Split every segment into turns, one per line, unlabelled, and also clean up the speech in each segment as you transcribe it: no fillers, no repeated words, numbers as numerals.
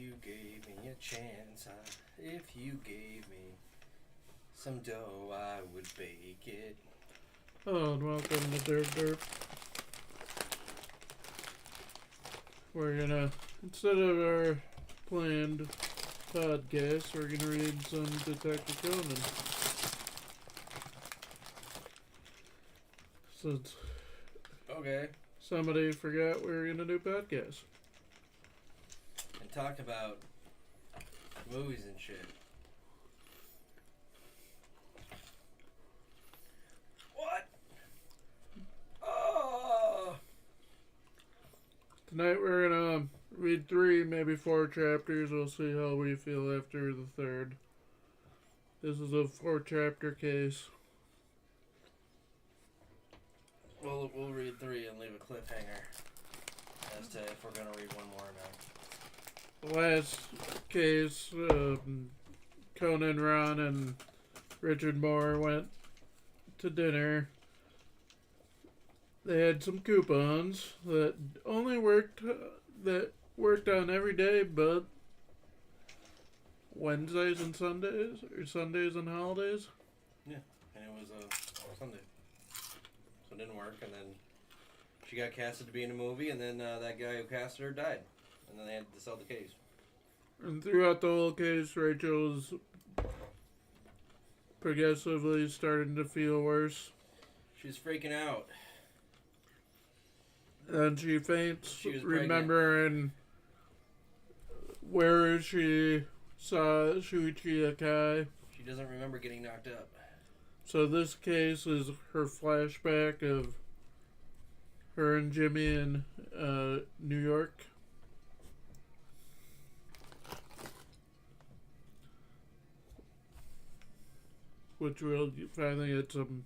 you gave me a chance, if you gave me some dough, I would bake it.
Hello and welcome to Derp Derp. We're gonna, instead of our planned podcast, we're gonna read some Detective Conan. Since
Okay.
somebody forgot we were gonna do podcasts.
And talk about movies and shit. What? Oh!
Tonight we're gonna read 3, maybe 4 chapters. We'll see how we feel after the 3rd. This is a 4-chapter case.
We'll read 3 and leave a cliffhanger as to if we're gonna read one more or not.
The last case, Conan, Ron, and Richard Moore went to dinner. They had some coupons that only worked on every day, but Wednesdays and Sundays, or Sundays and holidays.
Yeah, and it was Sunday, so it didn't work. And then she got casted to be in a movie, and then that guy who casted her died, and then they had to sell the case.
And throughout the whole case, Rachel's progressively starting to feel worse.
She's freaking out.
And she faints,
She was
remembering where she saw Shuichi Akai.
She doesn't remember getting knocked up.
So this case is her flashback of her and Jimmy in New York. Which will finally get some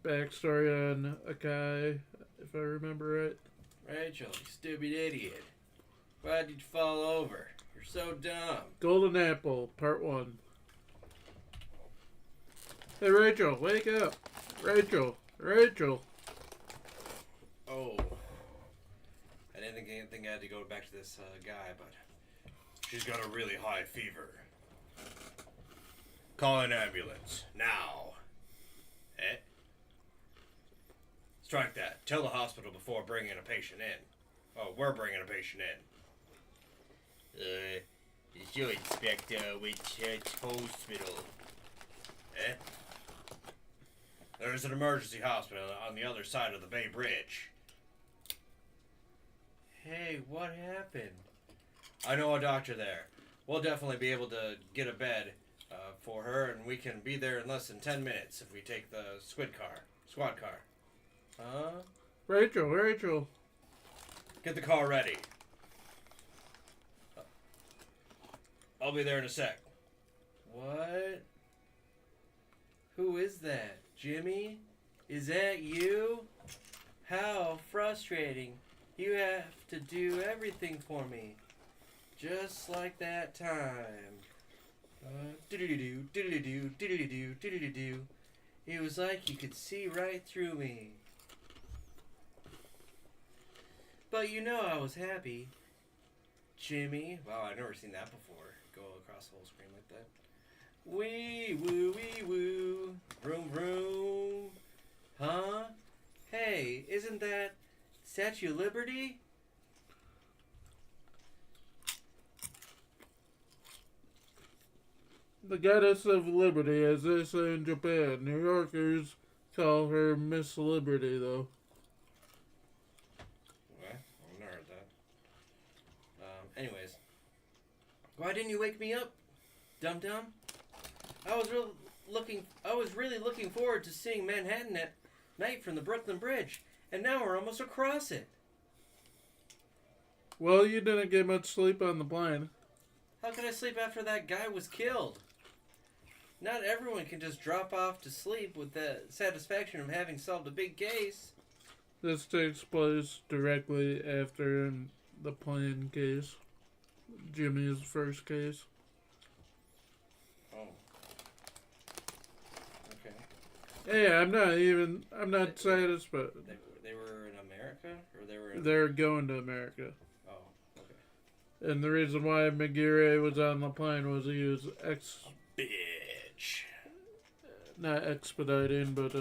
backstory on Akai, if I remember right.
Rachel, you stupid idiot. Why did you fall over? You're so dumb.
Golden Apple, Part 1. Hey Rachel, wake up! Rachel!
Oh. I didn't think I had to go back to this guy, but she's got a really high fever. Call an ambulance. Now. Eh? Strike that. Tell the hospital before bringing a patient in. Oh, we're bringing a patient in. Is your inspector which hospital? Eh? There's an emergency hospital on the other side of the Bay Bridge. Hey, what happened? I know a doctor there. We'll definitely be able to get a bed for her, and we can be there in less than 10 minutes if we take the squad car. Huh?
Rachel!
Get the car ready. I'll be there in a sec. What? Who is that? Jimmy? Is that you? How frustrating. You have to do everything for me. Just like that time. Do-do-do-do, do-do-do-do, do-do-do-do, do-do-do-do. It was like you could see right through me. But you know I was happy. Jimmy. Wow, I've never seen that before. Go across the whole screen like that. Wee woo. Vroom vroom. Huh? Hey, isn't that Statue of Liberty?
The Goddess of Liberty, as they say in Japan. New Yorkers call her Miss Liberty, though.
What? I've never heard that. Anyways. Why didn't you wake me up, dum-dum? I was really looking forward to seeing Manhattan at night from the Brooklyn Bridge, and now we're almost across it.
Well, you didn't get much sleep on the plane.
How could I sleep after that guy was killed? Not everyone can just drop off to sleep with the satisfaction of having solved a big case.
This takes place directly after the plane case. Jimmy's first case.
Oh. Okay.
Hey, I'm not satisfied.
They were in America? Or they were in...
They're going to America.
Oh, okay.
And the reason why Maguire was on the plane was he was
Bitch.
not expediting, but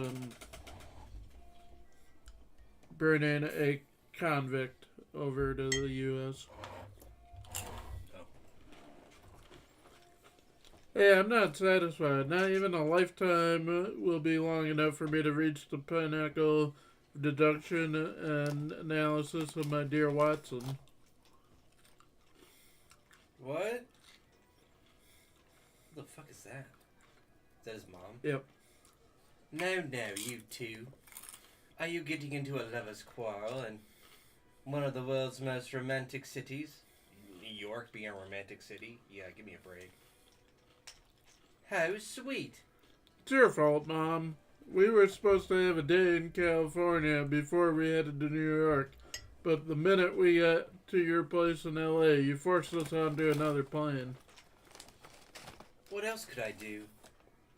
bringing a convict over to the U.S.
Oh.
Hey, I'm not satisfied. Not even a lifetime will be long enough for me to reach the pinnacle of deduction and analysis of my dear Watson.
What? Who the fuck is that? Is that his mom?
Yep.
No, you two. Are you getting into a lover's quarrel in one of the world's most romantic cities? New York being a romantic city? Yeah, give me a break. How sweet.
It's your fault, Mom. We were supposed to have a day in California before we headed to New York, but the minute we got to your place in L.A., you forced us onto another plane.
What else could I do?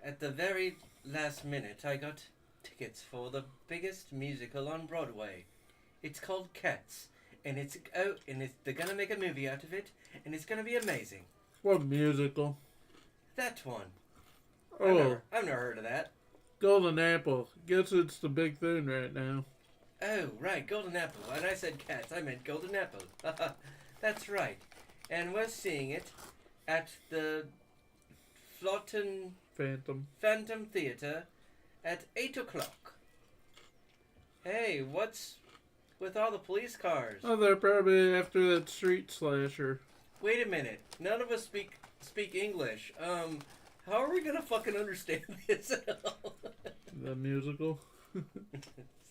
At the very last minute, I got tickets for the biggest musical on Broadway. It's called Cats, and they're gonna make a movie out of it, and it's gonna be amazing.
What musical?
That one.
Oh,
I've never heard of that.
Golden Apple. Guess it's the big thing right now.
Oh, right, Golden Apple. And I said Cats, I meant Golden Apple. That's right. And we're seeing it at the Flotten Phantom Theatre at 8 o'clock. Hey, what's with all the police cars?
Oh, they're probably after that street slasher.
Wait a minute. None of us speak English. How are we gonna fucking understand this?
The musical?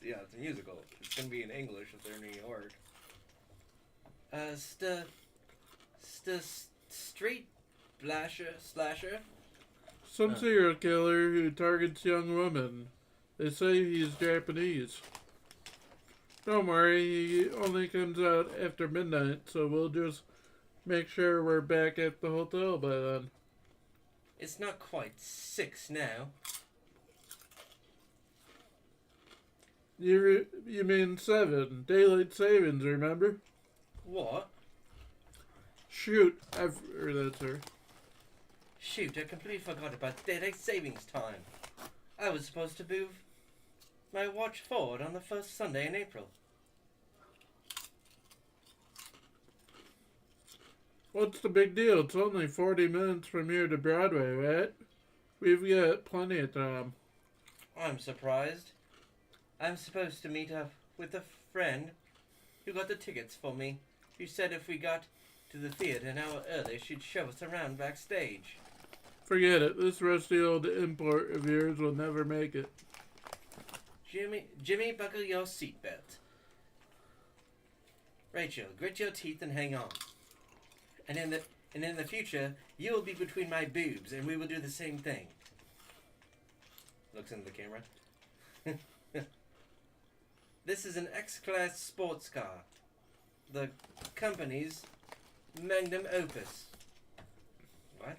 Yeah, it's a musical. It's gonna be in English if they're in New York. Street slasher?
Some serial killer who targets young women. They say he's Japanese. Don't worry, he only comes out after midnight, so we'll just make sure we're back at the hotel by then.
It's not quite 6 now.
You mean 7. Daylight savings, remember?
What?
Shoot, or that's her.
Shoot, I completely forgot about daylight savings time. I was supposed to move my watch forward on the first Sunday in April.
What's the big deal? It's only 40 minutes from here to Broadway, right? We've got plenty of time.
I'm surprised. I'm supposed to meet up with a friend who got the tickets for me. She said if we got to the theater an hour early, she'd show us around backstage.
Forget it. This rusty old import of yours will never make it.
Jimmy, buckle your seatbelt. Rachel, grit your teeth and hang on. And in the future, you will be between my boobs, and we will do the same thing. Looks into the camera. This is an X-Class sports car. The company's magnum opus. What?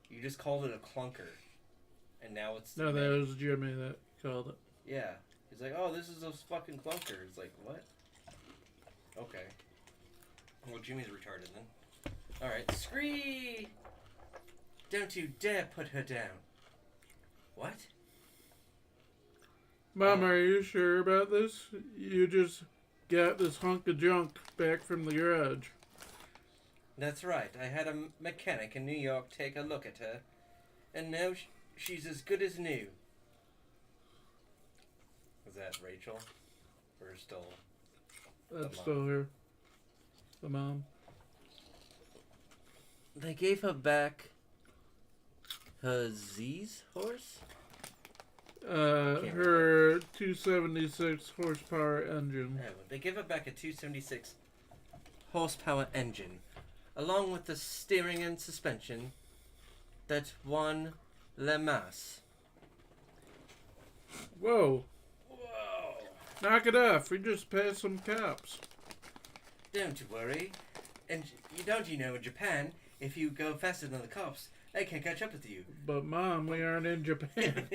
You just called it a clunker. And now it's...
No, that was Jimmy that called it.
Yeah. He's like, oh, this is a fucking clunker. It's like, what? Okay. Well, Jimmy's retarded then. Alright, Scree! Don't you dare put her down. What?
Mom, are you sure about this? You just got this hunk of junk back from the garage.
That's right. I had a mechanic in New York take a look at her, and now she's as good as new. Is that Rachel? Or still...
That's still her. The mom.
They gave her back her Z's horse?
Her 276 horsepower engine.
No, they gave her back a 276 horsepower engine, along with the steering and suspension that won Le Mans.
Whoa.
Whoa!
Knock it off. We just passed some cops.
Don't worry. And you know in Japan, if you go faster than the cops, they can't catch up with you.
But Mom, we aren't in Japan.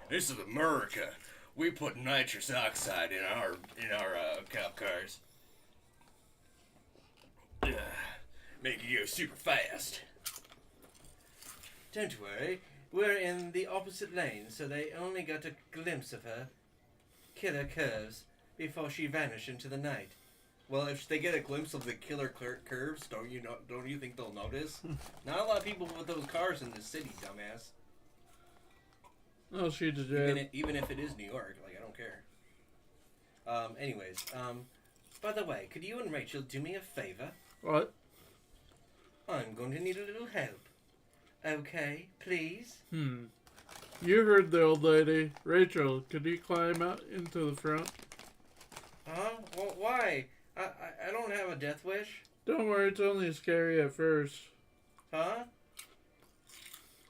This is America. We put nitrous oxide in our cop cars. Make it go super fast. Don't worry, we're in the opposite lane, so they only got a glimpse of her killer curves before she vanished into the night. Well, if they get a glimpse of the killer curves, don't you think they'll notice? Not a lot of people with those cars in this city, dumbass.
Oh, she did.
Even if it is New York, like, I don't care. Anyways, by the way, could you and Rachel do me a favor?
What?
I'm going to need a little help. Okay, please?
You heard the old lady. Rachel, could you climb out into the front?
Huh? Well, why? I don't have a death wish.
Don't worry, it's only scary at first.
Huh?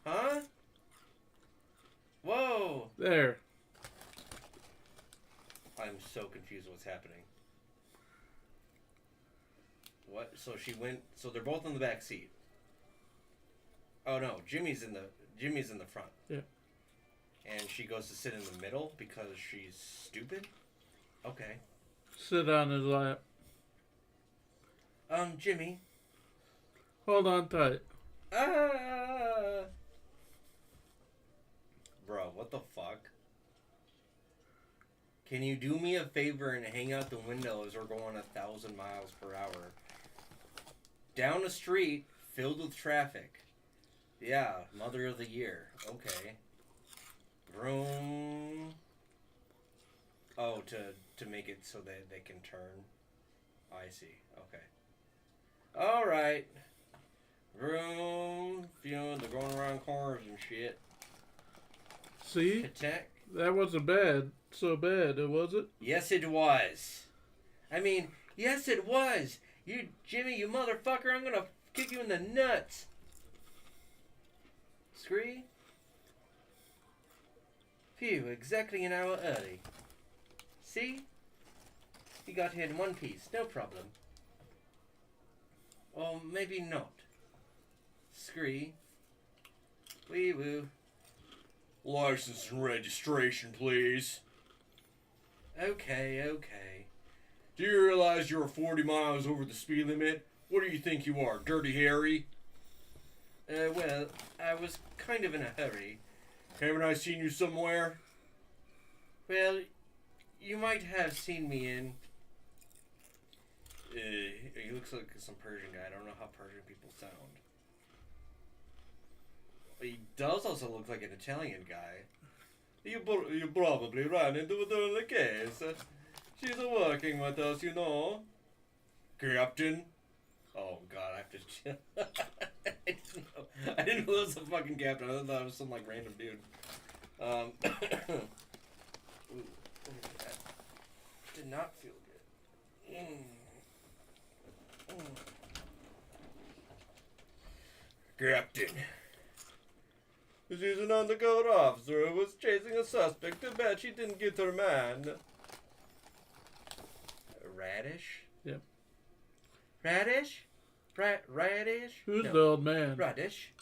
Huh? Whoa!
There.
I'm so confused what's happening. What? So she went. So they're both in the back seat. Oh no, Jimmy's in the front.
Yeah.
And she goes to sit in the middle because she's stupid. Okay.
Sit on his lap.
Jimmy.
Hold on tight.
Ah. Bro, what the fuck? Can you do me a favor and hang out the window as we're going 1,000 miles per hour? Down a street filled with traffic. Yeah, mother of the year. Okay. Vroom. Oh, to make it so that they can turn. I see. Okay. Alright. Vroom. They're going around corners and shit.
See?
Attack.
That wasn't bad. So bad, was it?
Yes, it was. I mean, yes, it was. You, Jimmy, you motherfucker, I'm gonna kick you in the nuts. Scree? Phew, exactly an hour early. See? You got here in one piece, no problem. Or maybe not. Scree. Wee woo. License and registration, please. Okay. Do you realize you're 40 miles over the speed limit? What do you think you are, Dirty Harry? Well, I was kind of in a hurry. Haven't I seen you somewhere? Well, you might have seen me in... he looks like some Persian guy. I don't know how Persian people sound. He does also look like an Italian guy. You probably ran into her in the case. She's working with us, you know. Captain? Oh, God, I have to... I didn't know that was a fucking captain. I thought it was some, like, random dude. Ooh, that did not feel good. Captain. She's an undercover officer who was chasing a suspect. Too bad she didn't get her man. Radish?
Yep.
Radish? Radish?
Who's
No.
the old man?
Radish.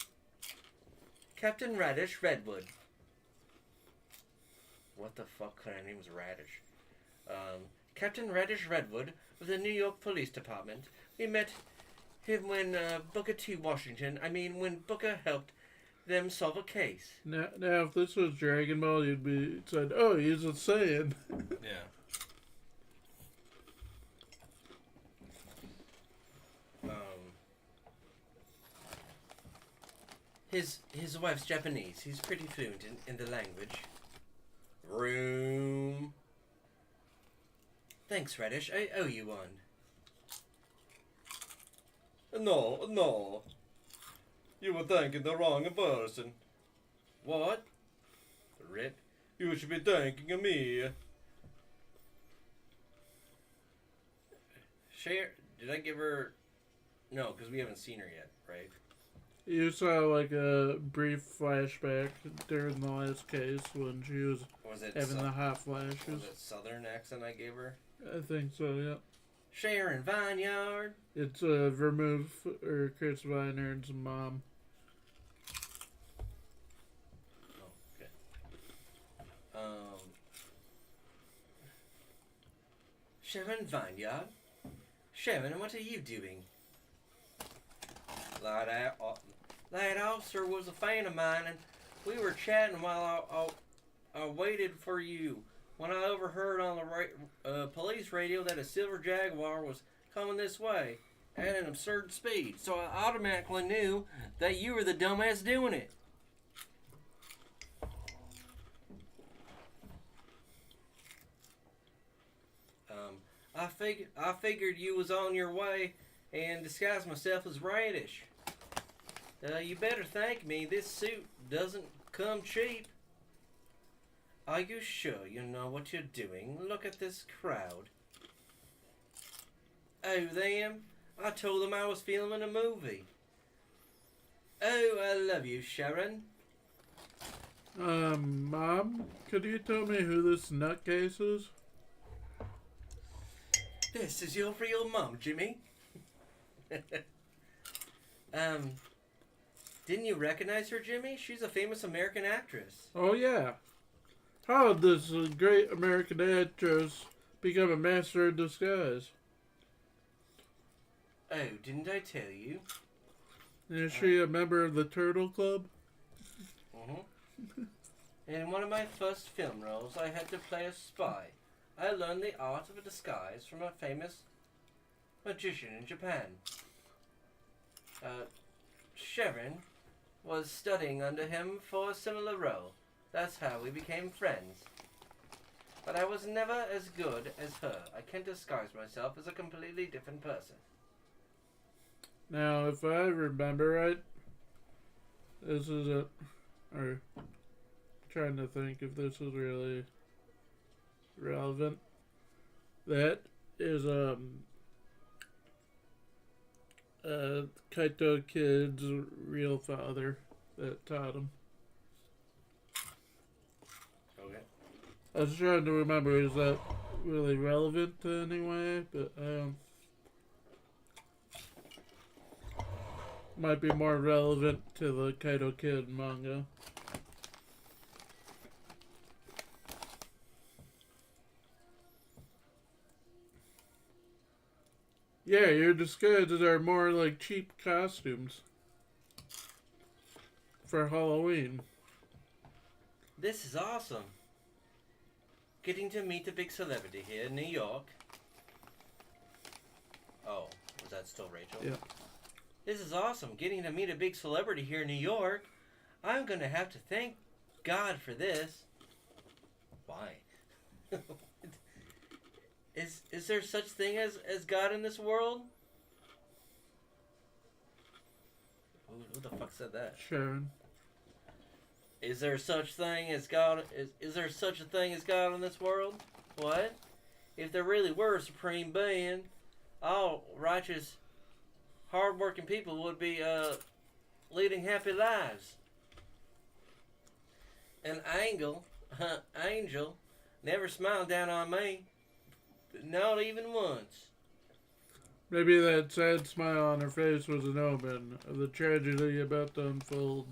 Captain Radish Redwood. What the fuck kind of name is Radish? Captain Radish Redwood of the New York Police Department. We met him when Booker T. Washington, when Booker helped them solve a case.
Now, if this was Dragon Ball, you'd be said, "Oh, he's a Saiyan."
Yeah. His wife's Japanese. He's pretty fluent in the language. Room. Thanks, Radish. I owe you one. No. You were thanking the wrong person. What? Rip. You should be thanking me. Share. Did I give her... No, because we haven't seen her yet, right?
You saw like a brief flashback during the last case when she was having the hot flashes.
Was it Southern accent I gave her?
I think so, yeah.
Sharon Vineyard.
It's Vermouth or Chris Vineyard's mom.
Oh, okay. Sharon Vineyard? Sharon, what are you doing? That officer was a fan of mine, and we were chatting while I waited for you. When I overheard on the police radio that a silver Jaguar was coming this way at an absurd speed, so I automatically knew that you were the dumbass doing it. I figured you was on your way and disguised myself as Radish. You better thank me. This suit doesn't come cheap. Are you sure you know what you're doing? Look at this crowd. Oh, them? I told them I was filming a movie. Oh, I love you, Sharon.
Mom, could you tell me who this nutcase is?
This is your real mom, Jimmy. Didn't you recognize her, Jimmy? She's a famous American actress.
Oh, yeah. How did this great American actress become a master of disguise?
Oh, didn't I tell you?
Is she a member of the Turtle Club?
Mm-hmm. In one of my first film roles, I had to play a spy. I learned the art of a disguise from a famous magician in Japan. Sharon was studying under him for a similar role. That's how we became friends. But I was never as good as her. I can't disguise myself as a completely different person.
Now, if I remember right, this is a... Or, trying to think if this is really relevant. That is, Kaito Kid's real father that taught him.
Okay.
I was trying to remember, is that really relevant anyway? But, might be more relevant to the Kaito Kid manga. Yeah, your disguises are more like cheap costumes for Halloween.
This is awesome. Getting to meet a big celebrity here in New York. Oh, was that still Rachel?
Yeah.
This is awesome. Getting to meet a big celebrity here in New York. I'm going to have to thank God for this. Why? Is there such thing as God in this world? Who the fuck said that?
Sharon.
Is there such thing as God? Is there such a thing as God in this world? What? If there really were a supreme being, all righteous, hard-working people would be leading happy lives. An angel, never smiled down on me, not even once.
Maybe that sad smile on her face was an omen of the tragedy about to unfold.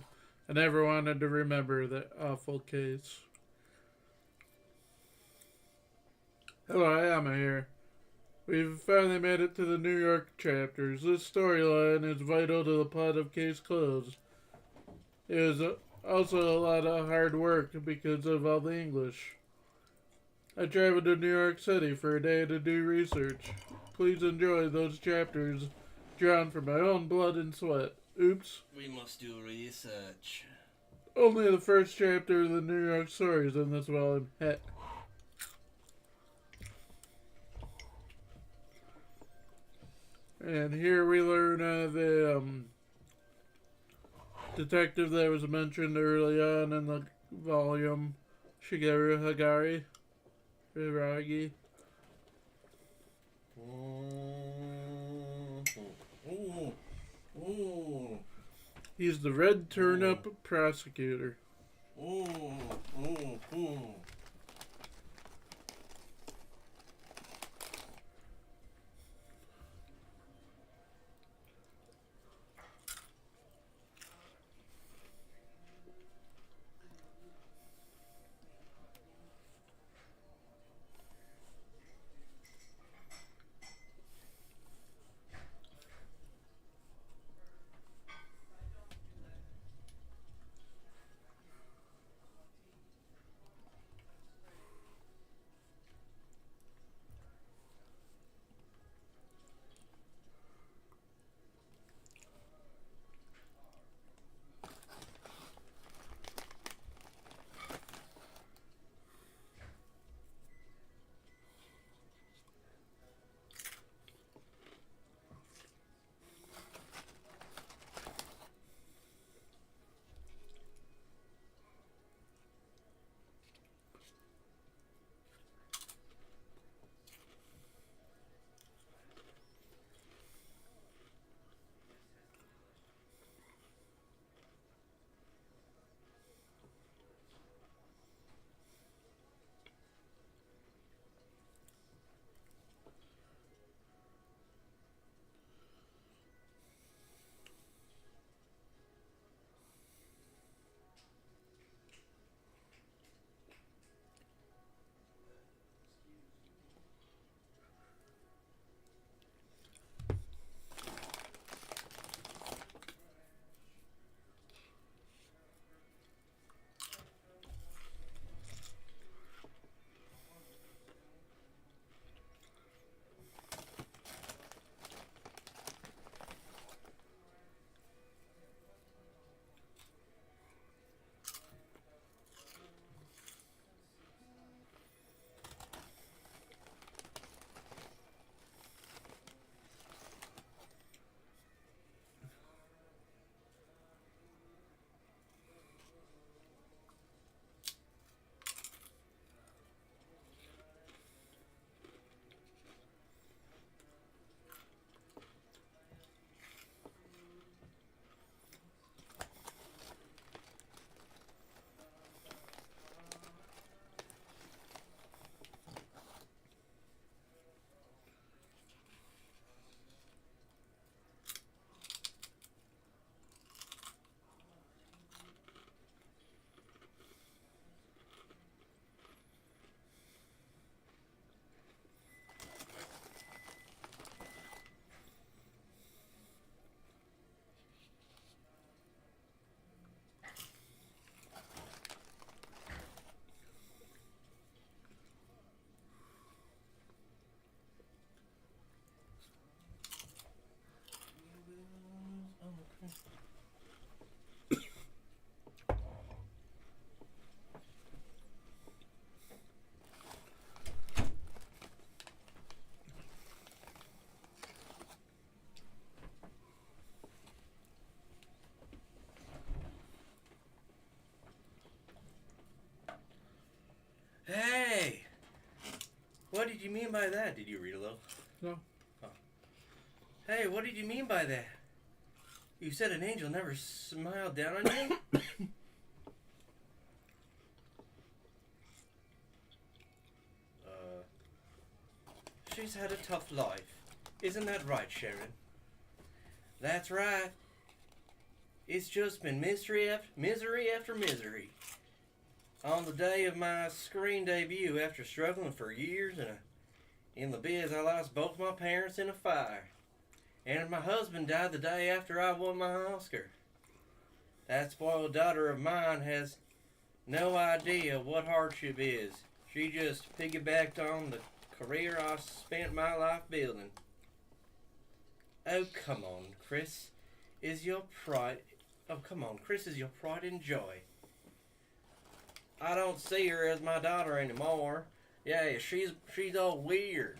I never wanted to remember that awful case. Hello, Ayama here. We've finally made it to the New York chapters. This storyline is vital to the plot of Case Closed. It was also a lot of hard work because of all the English. I traveled to New York City for a day to do research. Please enjoy those chapters drawn from my own blood and sweat. Oops.
We must do research.
Only the first chapter of the New York stories in this volume. Heck. And here we learn the detective that was mentioned early on in the volume, Shigeru Hiragi. He's the red turnip prosecutor.
mean by that? Did you read a little?
No.
Oh. Hey, what did you mean by that? You said an angel never smiled down on you? She's had a tough life. Isn't that right, Sharon? That's right. It's just been misery after misery. On the day of my screen debut, after struggling for years in the biz, I lost both my parents in a fire. And my husband died the day after I won my Oscar. That spoiled daughter of mine has no idea what hardship is. She just piggybacked on the career I spent my life building. Oh, come on, Chris. Is your pride... Oh, come on, Chris is your pride and joy. I don't see her as my daughter anymore. Yeah, she's all weird.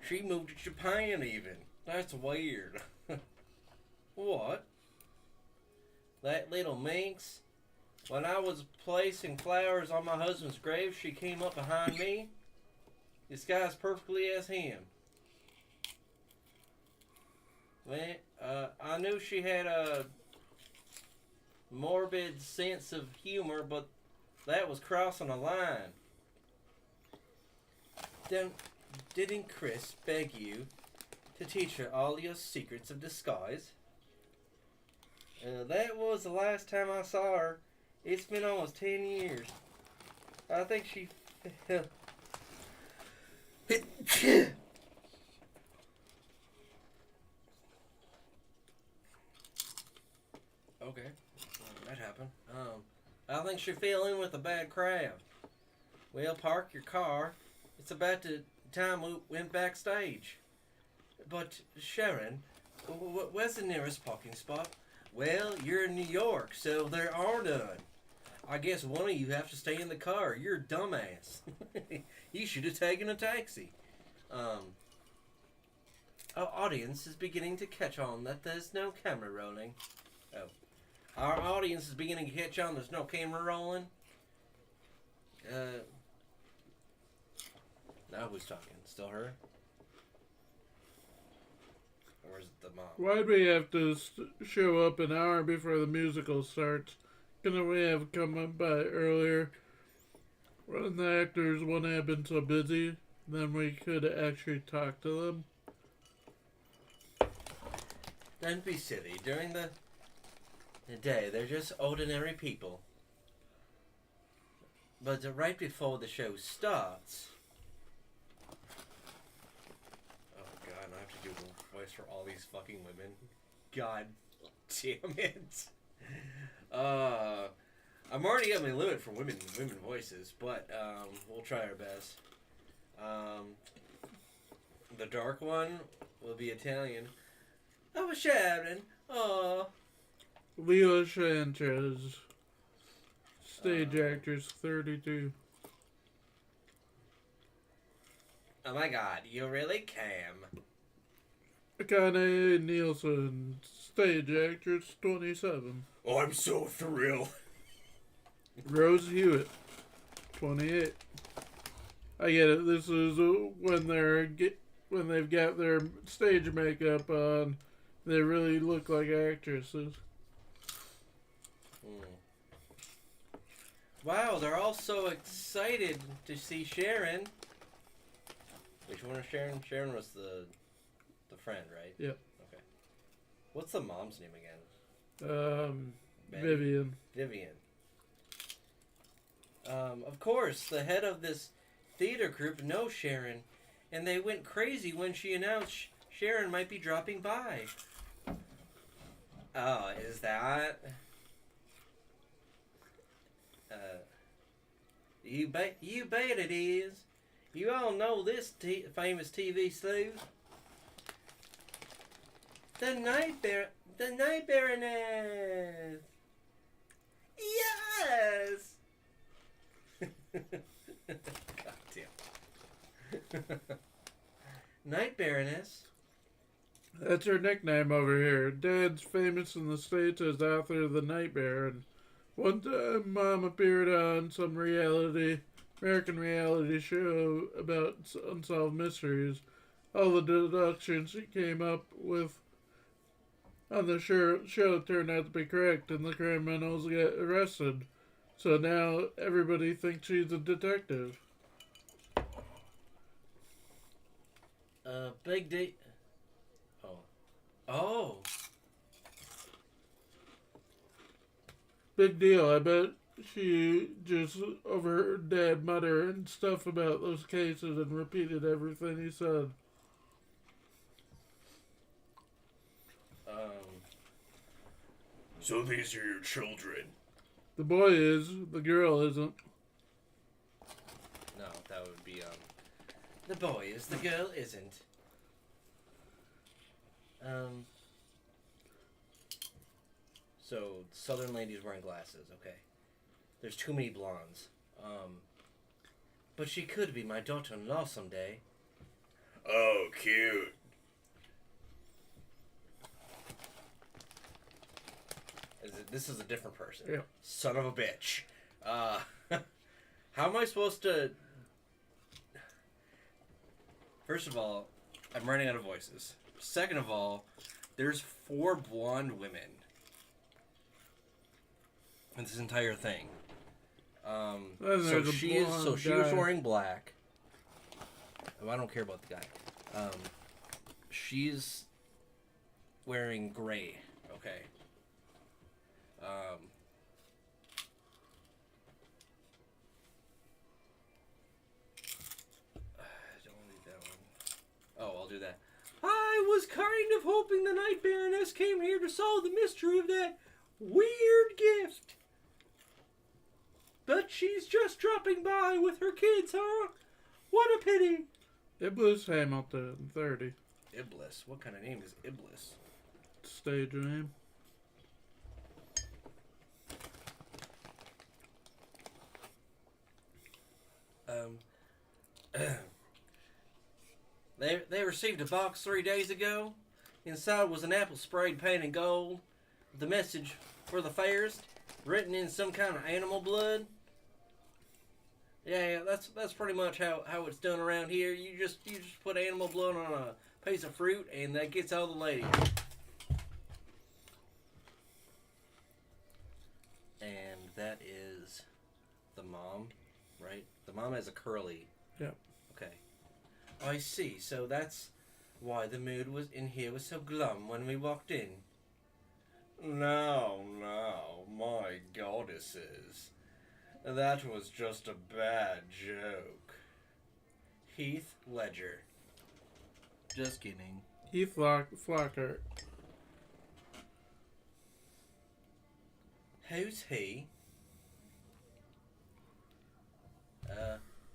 She moved to Japan even. That's weird. What? That little minx? When I was placing flowers on my husband's grave, she came up behind me, disguised perfectly as him. I knew she had a morbid sense of humor, but that was crossing a line. Didn't Chris beg you to teach her all your secrets of disguise? That was the last time I saw her. It's been almost 10 years. I think she... Okay, that happened. I think she fell in with a bad crowd. Well, park your car. It's about the time we went backstage. But, Sharon, where's the nearest parking spot? Well, you're in New York, so there are none. I guess one of you have to stay in the car. You're a dumbass. You should have taken a taxi. Our audience is beginning to catch on that there's no camera rolling. Oh. Our audience is beginning to catch on there's no camera rolling. Now who's talking? Still her? Or is it the mom?
Why'd we have to show up an hour before the musical starts? Couldn't we have come up by earlier? When the actors wouldn't have been so busy, then we could actually talk to them.
Don't be silly. During the day, they're just ordinary people. But right before the show starts... Oh god, I have to do the voice for all these fucking women. God damn it. I'm already at my limit for women voices, but we'll try our best. The dark one will be Italian. Oh, Sharon. Oh.
Leo Sanchez, stage actress, 32.
Oh my god, you really cam.
Akane Nielsen, stage actress, 27.
Oh, I'm so thrilled.
Rose Hewitt, 28. I get it. This is when they've got their stage makeup on. They really look like actresses.
Wow, they're all so excited to see Sharon. Which one is Sharon? Sharon was the friend, right?
Yep.
Okay. What's the mom's name again?
Vivian.
Vivian. Of course, the head of this theater group knows Sharon, and they went crazy when she announced Sharon might be dropping by. Oh, is that? You bet it is. You all know this famous TV sleuth. The Night Baroness. Yes. God damn. Night Baroness.
That's her nickname over here. Dad's famous in the States as author of The Night Baron. One time, Mom appeared on some reality American reality show about unsolved mysteries. All the deductions she came up with on the show turned out to be correct, and the criminals get arrested. So now everybody thinks she's a detective.
Big D. Oh. Oh.
Big deal. I bet she just overheard Dad mutter and stuff about those cases and repeated everything he said.
So these are your children?
The boy is, the girl isn't.
No, that would be, the boy is, the girl isn't. So, Southern lady's wearing glasses, okay. There's too many blondes. But she could be my daughter-in-law someday. Oh, cute. This is a different person.
Yeah.
Son of a bitch. How am I supposed to... First of all, I'm running out of voices. Second of all, there's 4 blonde women in this entire thing. She was wearing black. Oh, I don't care about the guy. She's wearing gray. Okay. Don't need that one. Oh, I'll do that. I was kind of hoping the Night Baroness came here to solve the mystery of that weird gift. But she's just dropping by with her kids, huh? What a pity.
Iblis Hamilton, 30.
Iblis? What kind of name is Iblis?
Stage name.
They received a box 3 days ago. Inside was an apple sprayed painted gold. The message for the fairest, written in some kind of animal blood. Yeah, that's pretty much how it's done around here. You just put animal blood on a piece of fruit, and that gets all the ladies. And that is the mom, right? The mom has a curly.
Yep.
Okay. Oh, I see. So that's why the mood was in here was so glum when we walked in. No, my goddesses. That was just a bad joke. Heath Ledger. Just kidding.
Heath Flockhart.
Who's he?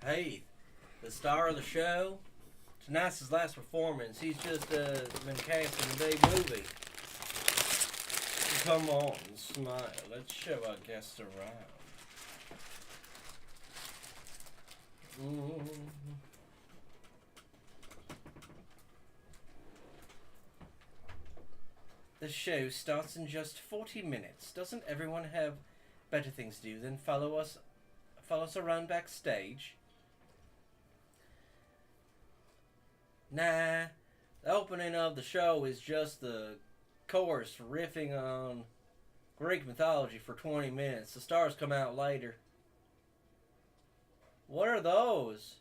Heath, the star of the show. Tonight's his last performance. He's just been cast in a big movie. Come on, smile. Let's show our guests around. The show starts in just 40 minutes. Doesn't everyone have better things to do than follow us around backstage? Nah, the opening of the show is just the chorus riffing on Greek mythology for 20 minutes. The stars come out later. What are those?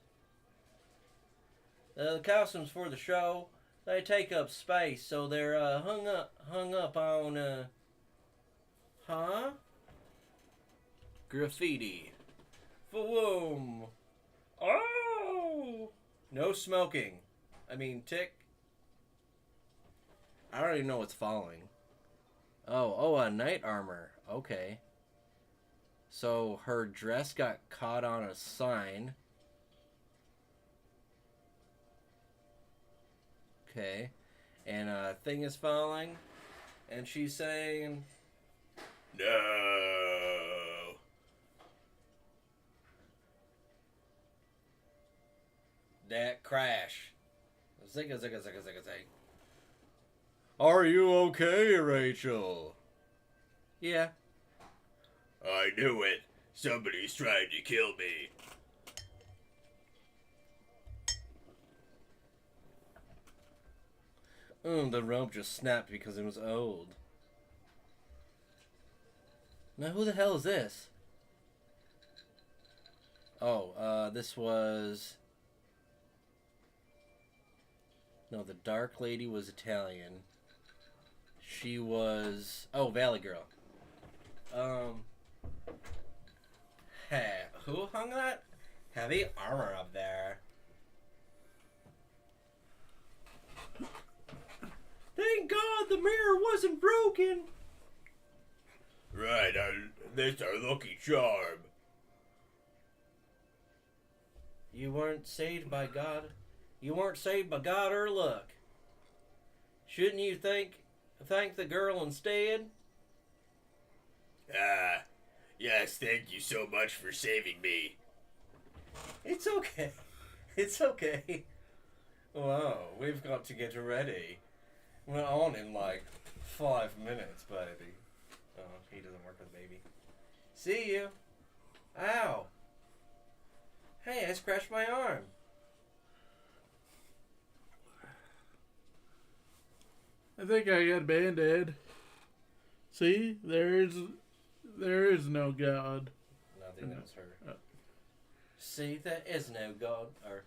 The costumes for the show, they take up space, so they're hung up on graffiti. Boom. Oh! No smoking. I mean, tick. I don't even know what's following. Oh, a knight armor. Okay. So her dress got caught on a sign. Okay. And a thing is falling. And she's saying, no. That crash. Zigga, zigga, zigga, zigga, zig. Are you okay, Rachel? Yeah. I knew it. Somebody's trying to kill me. The rope just snapped because it was old. Now who the hell is this? Oh, this was... No, the Dark Lady was Italian. She was... Oh, Valley Girl. Hey, who hung that heavy armor up there? Thank God the mirror wasn't broken!
Right, that's our lucky charm.
You weren't saved by God. You weren't saved by God or luck. Shouldn't you thank the girl instead?
Yes, thank you so much for saving me.
It's okay. It's okay. Wow, we've got to get ready. We're on in like 5 minutes, baby. Oh, he doesn't work with baby. See you. Ow. Hey, I scratched my arm.
I think I got a band-aid. See? There is no God.
Nothing else hurt. See, there is no God. Or,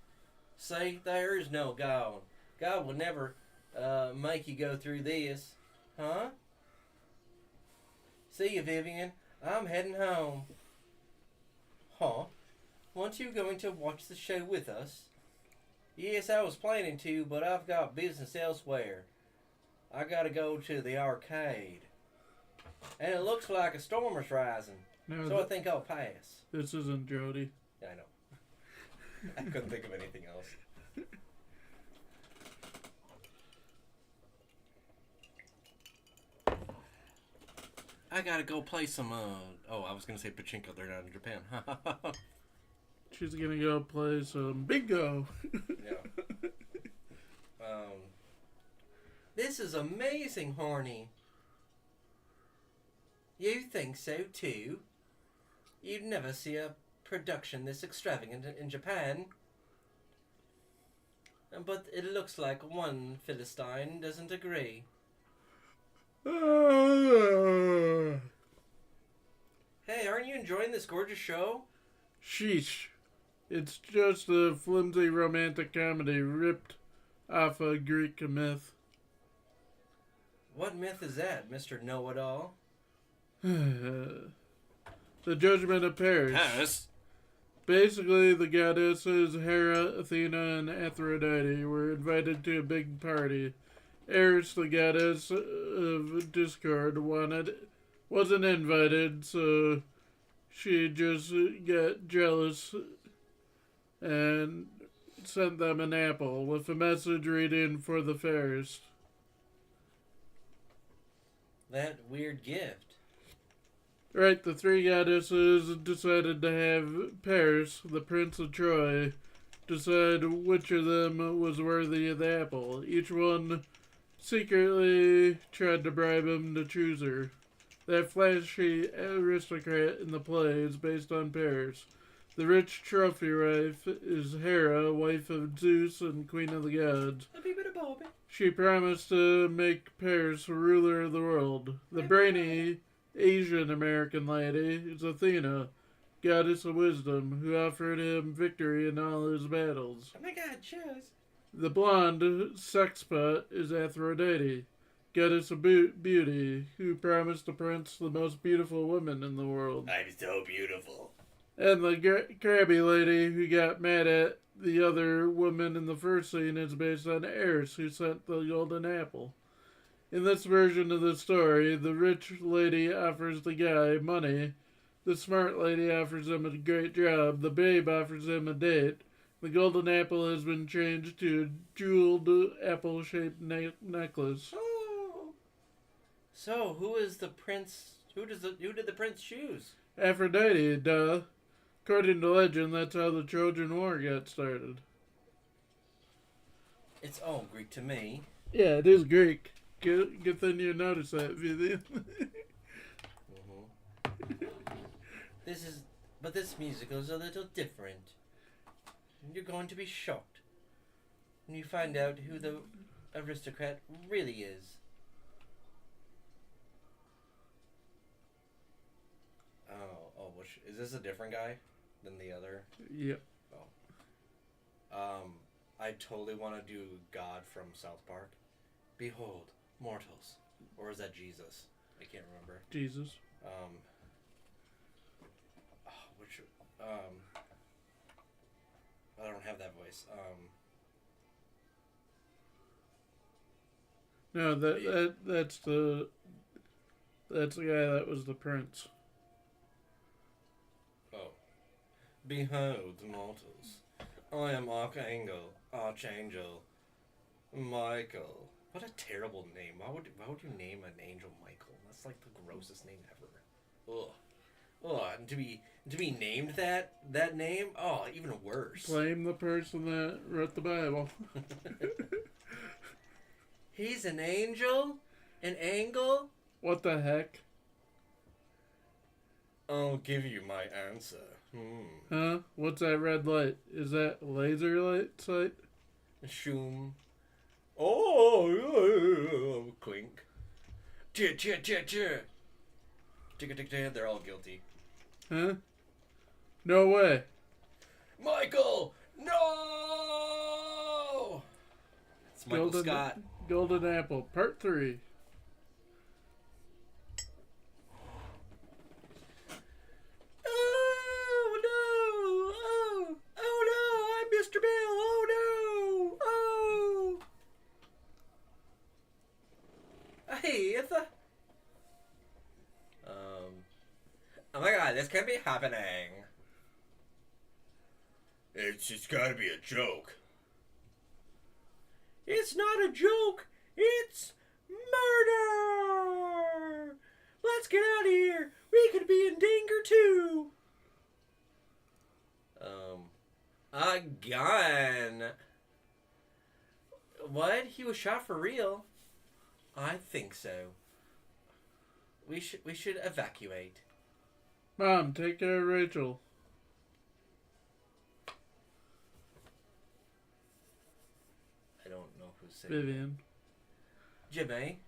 see, there is no God. God will never make you go through this. Huh? See you, Vivian. I'm heading home. Huh? Weren't you going to watch the show with us? Yes, I was planning to, but I've got business elsewhere. I gotta go to the arcade. And it looks like a storm is rising.
No,
So I think I'll pass.
this isn't Jody.
I know. I couldn't think of anything else. I gotta go play some, oh, I was gonna say pachinko. They're not in Japan.
She's gonna go play some bingo.
Yeah. This is amazing, Horny. You think so, too? You'd never see a production this extravagant in Japan. But it looks like one Philistine doesn't agree. Hey, aren't you enjoying this gorgeous show?
Sheesh. It's just a flimsy romantic comedy ripped off a Greek myth.
What myth is that, Mr. Know-It-All?
The Judgment of Paris.
Paris?
Basically, the goddesses Hera, Athena, and Aphrodite were invited to a big party. Eris, the goddess of discord, wasn't invited, so she just got jealous and sent them an apple with a message reading for the fairest.
That weird gift.
Right, the three goddesses decided to have Paris, the Prince of Troy, decide which of them was worthy of the apple. Each one secretly tried to bribe him to choose her. That flashy aristocrat in the play is based on Paris. The rich trophy wife is Hera, wife of Zeus and queen of the gods. She promised to make Paris ruler of the world. The brainy Asian American lady is Athena, goddess of wisdom, who offered him victory in all his battles.
Oh my God, choose.
The blonde sexpot is Aphrodite, goddess of beauty, who promised the prince the most beautiful woman in the world.
I'm so beautiful.
And the crabby lady who got mad at the other woman in the first scene is based on Eris, who sent the golden apple. In this version of the story, the rich lady offers the guy money, the smart lady offers him a great job, the babe offers him a date. The golden apple has been changed to a jeweled apple-shaped necklace.
Oh. So, who is the prince? Who did the prince choose?
Aphrodite, duh. According to legend, that's how the Trojan War got started.
It's all Greek to me.
Yeah, it is Greek. Good thing you noticed that, Vivian.
But this musical is a little different. You're going to be shocked when you find out who the aristocrat really is. Which is this a different guy than the other?
Yep.
I totally want to do God from South Park. Behold, mortals, or is that Jesus? I can't remember.
Jesus.
I don't have that voice.
No, that's the guy that was the prince.
Oh. Behold, mortals, I am Archangel Michael. What a terrible name. Why would you name an angel Michael? That's like the grossest name ever. Ugh. Oh, and to be named that name? Oh, even worse.
Blame the person that wrote the Bible.
He's an angel? An angle?
What the heck?
I'll give you my answer.
Huh? What's that red light? Is that laser light sight?
Shoom. Oh, clink. Cheer. Tick. They're all guilty.
Huh? No way.
Michael, no! It's Michael Scott.
Golden Apple, Part 3.
Oh no! Oh no! I'm Mr. Bill! Oh no! Oh! Hey, it's a... Oh my god, this can't be happening.
It's gotta be a joke.
It's not a joke! It's murder! Let's get out of here! We could be in danger too! A gun! What? He was shot for real? I think so. We should evacuate.
Mom, take care of Rachel.
I don't know who's saying
Vivian.
Jimmy?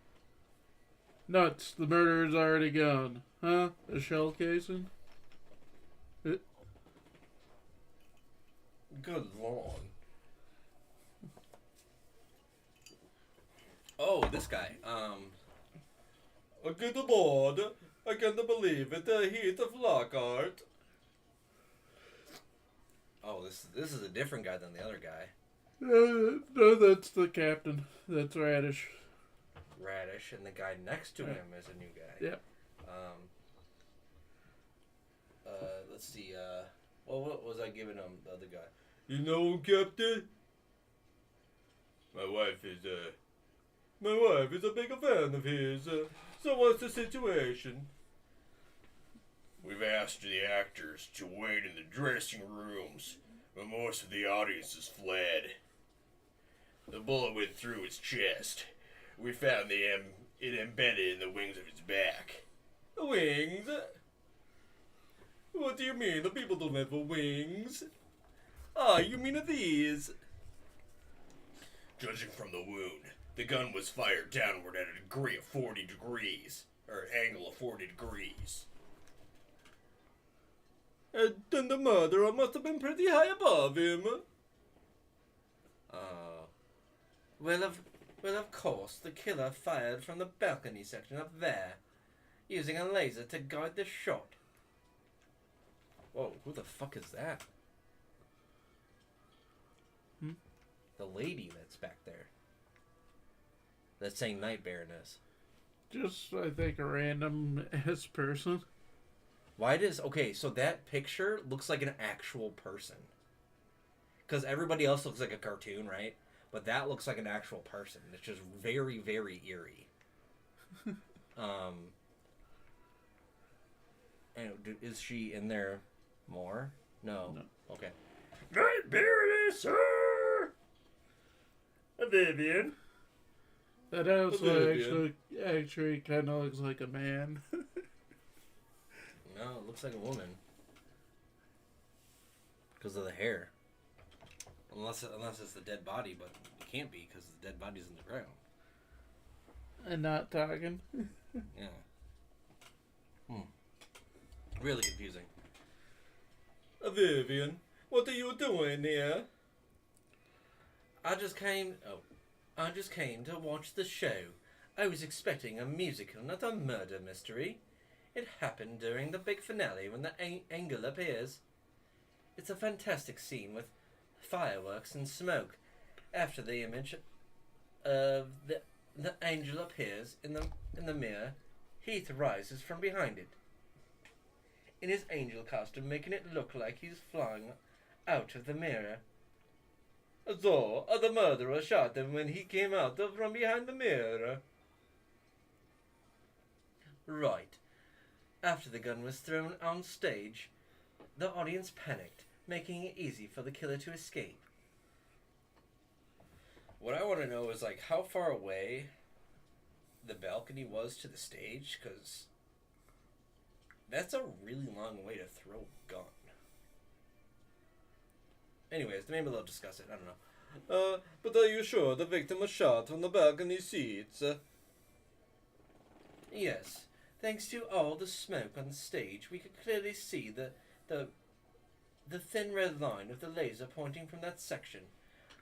Nuts, the murderer's already gone. Huh? A shell casing?
Good lord. Oh, this guy. Good lord. I can't believe it. He's a Flockhart. Oh, this is a different guy than the other guy.
No, that's the captain. That's Radish.
Radish, and the guy next to him is a new guy.
Yep.
Let's see. Well, what was I giving him? The other guy. You know, Captain. My wife is a big fan of his. So what's the situation?
We've asked the actors to wait in the dressing rooms, but most of the audience has fled. The bullet went through his chest. We found it embedded in the wings of his back.
Wings? What do you mean? The people don't have wings. Ah, you mean these?
Judging from the wound, the gun was fired downward at a degree of 40 degrees, or angle of 40 degrees.
Then the murderer must have been pretty high above him. Well, of course, the killer fired from the balcony section up there, using a laser to guide the shot. Whoa, who the fuck is that? The lady that's back there. That's saying Night Baroness.
Just, I think, a random ass person.
Why does... Okay, so that picture looks like an actual person. Because everybody else looks like a cartoon, right? But that looks like an actual person. It's just very, very eerie. And is she in there more? No. Okay.
Night Baroness, sir! Vivian.
That house actually kind of looks like a man.
No, it looks like a woman. Because of the hair. Unless it's the dead body, but it can't be because the dead body's in the ground.
And not talking.
Yeah. Really confusing. Vivian, what are you doing here? I just came to watch the show. I was expecting a musical, not a murder mystery. It happened during the big finale when the angel appears. It's a fantastic scene with fireworks and smoke. After the image of the angel appears in the mirror, Heath rises from behind it in his angel costume, making it look like he's flying out of the mirror. So, the murderer shot him when he came out from behind the mirror. Right. After the gun was thrown on stage, the audience panicked, making it easy for the killer to escape. What I want to know is, like, how far away the balcony was to the stage, because that's a really long way to throw a gun. Anyways, maybe they'll discuss it. I don't know. But are you sure the victim was shot from the balcony seats? Yes. Thanks to all the smoke on the stage, we could clearly see the thin red line of the laser pointing from that section.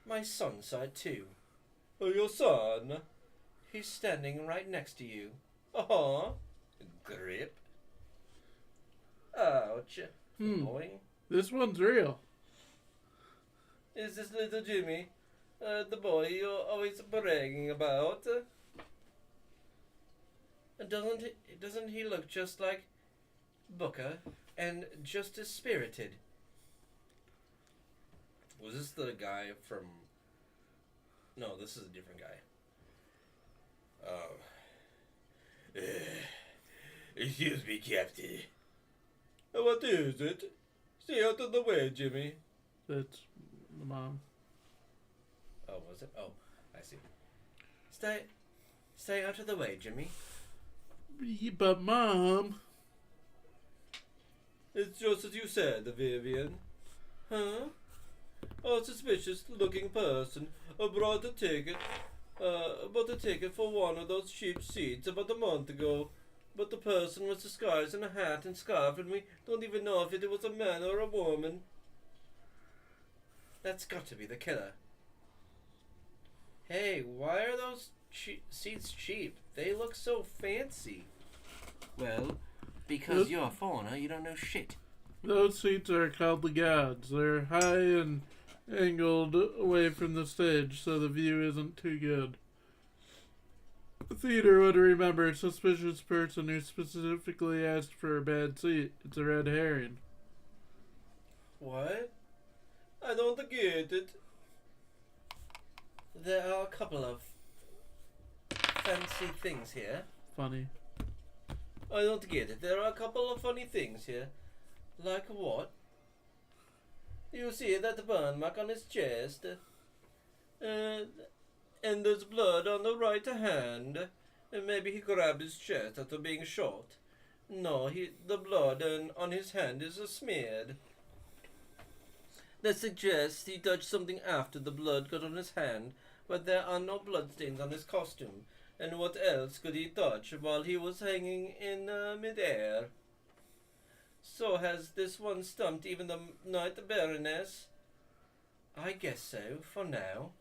My son saw it too. Oh, your son? He's standing right next to you. Uh-huh. Grip. Ouch. Boing.
This one's real.
Is this little Jimmy? The boy you're always bragging about? Doesn't he look just like Booker and just as spirited? Was this the guy from... No, this is a different guy. Excuse me, Captain. What is it? Stay out of the way, Jimmy.
That's the mom.
Oh, was it? Oh, I see. Stay out of the way, Jimmy.
But Mom...
It's just as you said, Vivian. Huh? A suspicious-looking person bought a ticket for one of those cheap seats about a month ago. But the person was disguised in a hat and scarf, and we don't even know if it was a man or a woman. That's got to be the killer. Hey, why are those seats cheap? They look so fancy. Well, because you're a foreigner, you don't know shit.
Those seats are called the gods. They're high and angled away from the stage, so the view isn't too good. The theater would remember a suspicious person who specifically asked for a bad seat. It's a red herring. What? I don't get it. There are a couple of fancy things here. Funny. I don't get it. There are a couple of funny things here. Like what? You see that burn mark on his chest? And there's blood on the right hand. And maybe he grabbed his chest after being shot. No, the blood on his hand is smeared. That suggests he touched something after the blood got on his hand, but there are no bloodstains on his costume. And what else could he touch while he was hanging in midair? So has this one stumped even the Night Baroness? I guess so, for now.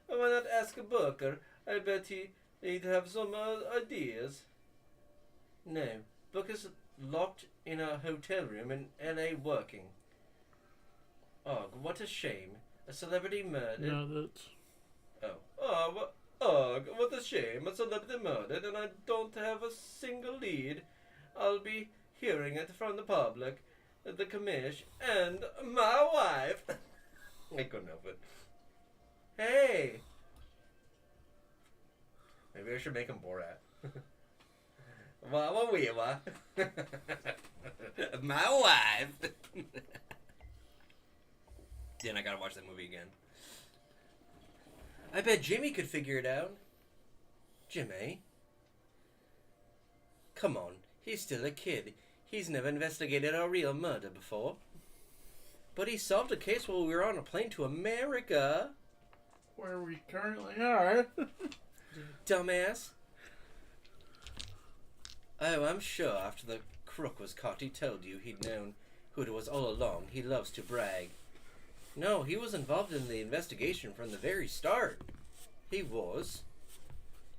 Why not ask Booker? I bet he'd have some ideas. No, Booker's locked in a hotel room in L.A. working. Ugh, what a shame. A celebrity murdered. No, that's...
Ugh, what a shame. A celebrity murdered and I don't have a single lead. I'll be hearing it from the public, the commish, and my wife. I couldn't help it. Hey! Maybe I should make him Borat. Mama Weaver. My wife. Then I gotta watch that movie again. I bet Jimmy could figure it out. Jimmy? Come on, he's still a kid. He's never investigated a real murder before. But he solved a case while we were on a plane to America.
Where we currently are.
Dumbass. Oh, I'm sure after the crook was caught, he told you he'd known who it was all along. He loves to brag. No, he was involved in the investigation from the very start. He was.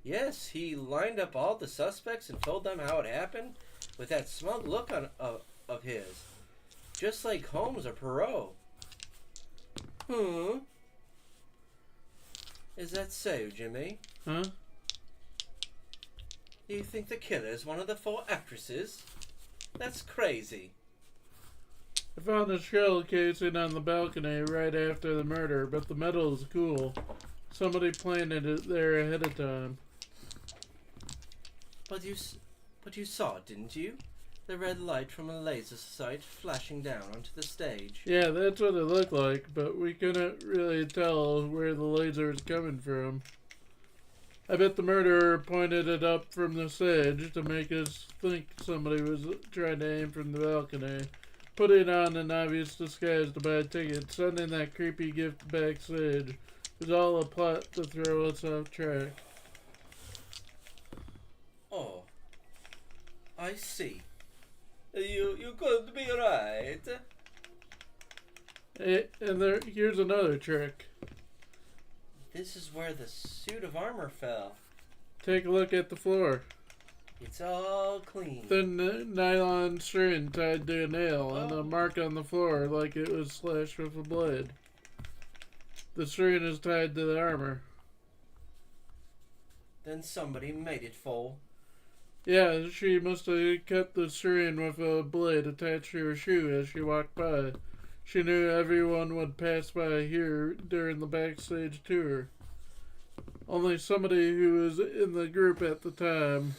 Yes, he lined up all the suspects and told them how it happened with that smug look of his. Just like Holmes or Perot. Is that so, Jimmy?
Huh?
Do you think the killer is one of the 4 actresses? That's crazy.
I found a shell casing on the balcony right after the murder, but the metal is cool. Somebody planted it there ahead of time.
But you saw it, didn't you? The red light from a laser sight flashing down onto the stage.
Yeah, that's what it looked like, but we couldn't really tell where the laser was coming from. I bet the murderer pointed it up from the stage to make us think somebody was trying to aim from the balcony, putting on an obvious disguise to buy tickets, sending that creepy gift backstage. It was all a plot to throw us off track.
Oh, I see. You could be right.
Hey, and here's another trick.
This is where the suit of armor fell.
Take a look at the floor.
It's all clean.
Thin nylon string tied to a nail and a mark on the floor like it was slashed with a blade. The string is tied to the armor.
Then somebody made it fall.
Yeah, she must have cut the string with a blade attached to her shoe as she walked by. She knew everyone would pass by here during the backstage tour. Only somebody who was in the group at the time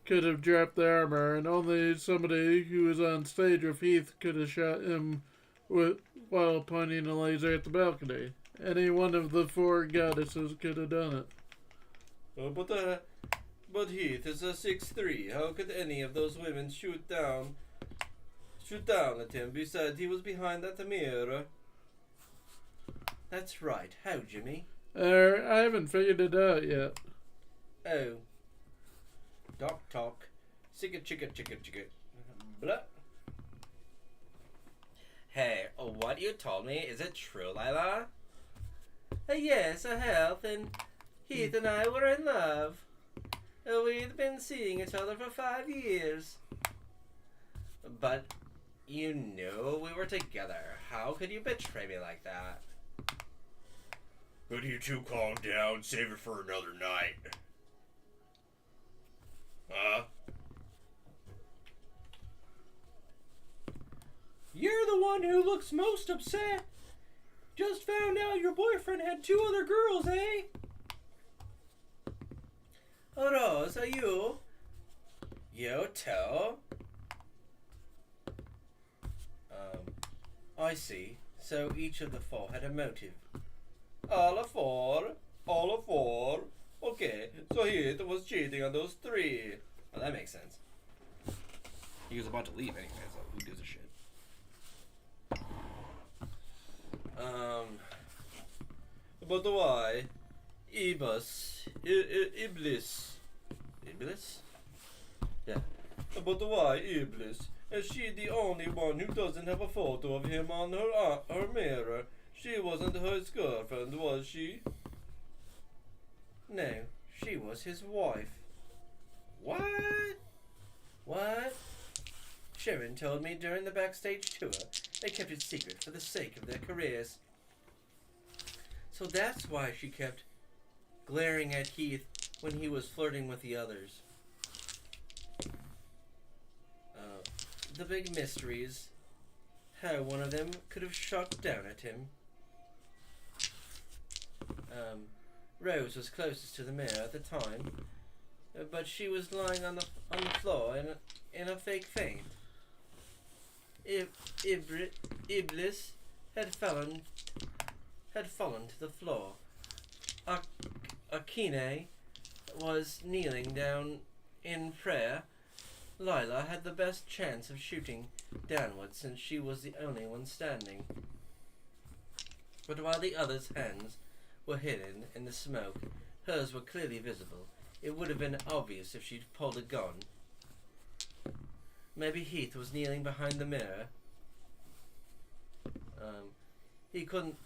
could have dropped the armor, and only somebody who was on stage with Heath could have shot him while pointing a laser at the balcony. Any one of the 4 goddesses could have done it.
But Heath is a 6'3". How could any of those women shoot down at him? Besides, he was behind that mirror. That's right. How, Jimmy?
I haven't figured it out yet.
Oh. Talk. Chicka. Blah. Hey, what you told me, is it true, Lila? Yes, a health, and Heath and I were in love. We'd been seeing each other for 5 years. But you knew we were together. How could you betray me like that?
Could you 2 calm down? Save it for another night. Huh?
You're the one who looks most upset. Just found out your boyfriend had 2 other girls, eh? Oh, Rose, are you? You too? I see. So each of the 4 had a motive. All of 4. Okay, so Heath was cheating on those 3. Well, that makes sense. He was about to leave anyway, so who gives a shit? But why? Iblis? Yeah. But why Iblis? Is she the only one who doesn't have a photo of him on her mirror? She wasn't his girlfriend, was she? No, she was his wife. What? Sharon told me during the backstage tour they kept it secret for the sake of their careers. So that's why she kept glaring at Heath when he was flirting with the others. The big mystery is how one of them could have shot down at him. Rose was closest to the mirror at the time, but she was lying on the floor in a fake faint. Iblis had fallen to the floor. Akine was kneeling down in prayer. Lila had the best chance of shooting downwards since she was the only one standing. But while the other's hands were hidden in the smoke, hers were clearly visible. It would have been obvious if she'd pulled a gun. Maybe Heath was kneeling behind the mirror. He couldn't...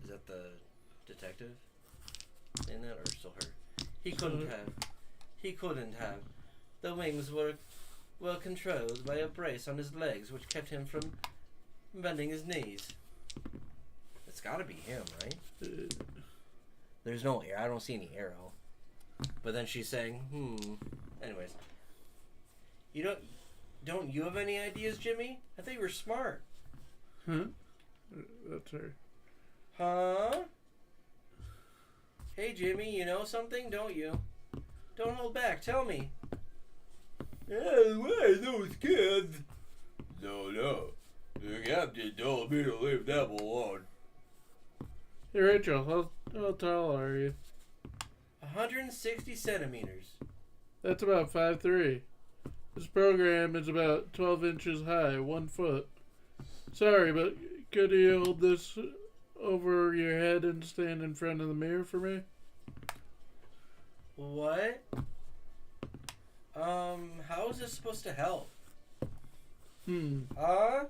Is that the detective saying that, or still her? He couldn't have. He couldn't have. The wings were controlled by a brace on his legs, which kept him from bending his knees. It's gotta be him, right? There's no air. I don't see any arrow. But then she's saying, Anyways. Don't you have any ideas, Jimmy? I thought you were smart.
Huh? That's her.
Huh? Hey, Jimmy, you know something, don't you? Don't hold back. Tell me.
Hey, wait, those kids. No. The captain told me to leave them alone.
Hey, Rachel, how tall are you?
160 centimeters.
That's about 5'3". This program is about 12 inches high, 1 foot. Sorry, but could you hold this over your head and stand in front of the mirror for me?
What? How is this supposed to help? Huh?